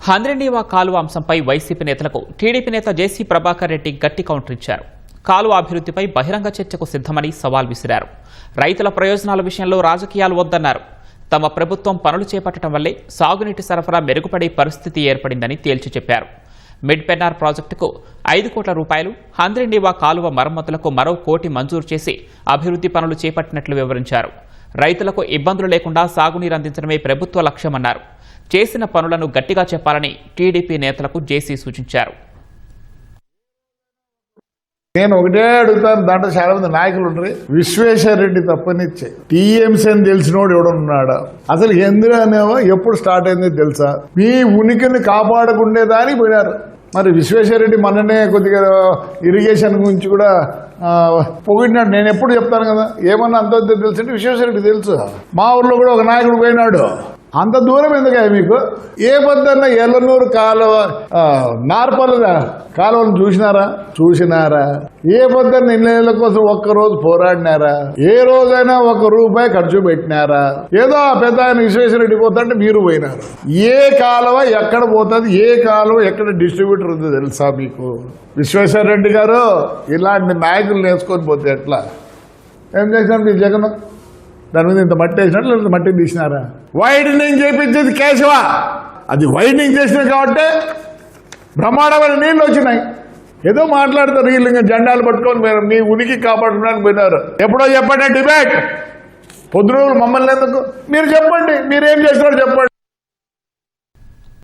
హంద్రీనీవా కాలువ అంశంపై వైసీపీ నేతలకు టీడీపీ నేత జేసీ ప్రభాకర్ రెడ్డి గట్టి కౌంటర్ ఇచ్చారు. కాలువ అభివృద్ధిపై బహిరంగ చర్చకు సిద్ధమని సవాల్ విసిరారు. రైతుల ప్రయోజనాల విషయంలో రాజకీయాలు వద్దన్నారు. తమ ప్రభుత్వం పనులు చేపట్టడం వల్లే సాగునీటి సరఫరా మెరుగుపడే పరిస్థితి ఏర్పడిందని తేల్చి చెప్పారు. మిడ్ పెన్నార్ ప్రాజెక్టుకు 5 కోట్ల రూపాయలు, హంద్రీనీవా కాలువ మరమ్మతులకు మరో 1 కోటి మంజూరు చేసి అభివృద్ధి పనులు చేపట్టినట్లు వివరించారు. రైతులకు ఇబ్బందులు లేకుండా సాగునీరు అందించడమే ప్రభుత్వ లక్ష్యమన్నారు. చేసిన పనులను గట్టిగా చెప్పాలని టీడీపీ నేతలకు జేసీ సూచించారు. నేను ఒకటే అడుగుతాను, దాంట్లో చాలా మంది నాయకులు ఉంటారు. విశ్వేశ్వర రెడ్డి తప్పనిచ్చే టీఎంసీ అని తెలిసినోడు ఎవడున్నాడా? అసలు ఎందుకు అనేవో ఎప్పుడు స్టార్ట్ అయిందో తెలుసా? మీ ఉనికిని కాపాడుకునేదానికి పోయినారు. మరి విశ్వేశ్వర రెడ్డి మొన్ననే కొద్దిగా ఇరిగేషన్ గురించి కూడా పొగిడినాడు. నేను ఎప్పుడు చెప్తాను కదా, ఏమన్నా అంత తెలుసు అంటే విశ్వేశ్వర రెడ్డి తెలుసు. మా ఊర్లో కూడా ఒక నాయకుడు పోయినాడు. అంత దూరం ఎందుకు మీకు? ఏ పొద్దున్న ఎల్లనూరు కాలువ నార్పల్ల కాలువను చూసినారా? ఏ పొద్దున్న ఇళ్ళ కోసం ఒక్కరోజు పోరాడినారా? ఏ రోజైనా 1 రూపాయి ఖర్చు పెట్టినారా? ఏదో ఆ పెద్ద ఆయన విశ్వేశ్వరరెడ్డి పోతుంటే మీరు పోయినారు. ఏ కాలువ ఎక్కడ పోతుంది, ఏ కాలువ ఎక్కడ డిస్ట్రిబ్యూటర్ ఉందో తెలుసా మీకు? విశ్వేశ్వరరెడ్డి గారు ఇలాంటి నాయకులు నేర్చుకొని పోతే ఎట్లా? ఏం చేసినారు మీ జగన్? దాని మీద ఇంత మట్టి వేసినట్లు లేదా మట్టి తీసినారా? వైడనింగ్ చేయించేది కేశవ, అది వైడనింగ్ చేసినాయి కాబట్టి బ్రహ్మాండమైన నీళ్ళు వచ్చినాయి. ఏదో మాట్లాడతారు వీళ్ళు, ఇంకా జెండాలు పట్టుకొని పోయినారు. మీ ఉనికి కాపాడుకోవడానికి పోయినారు. ఎప్పుడో చెప్పండి డిబేట్. పొద్దున మమ్మల్ని ఎందుకు? మీరు చెప్పండి, మీరేం చేసినారో చెప్పండి.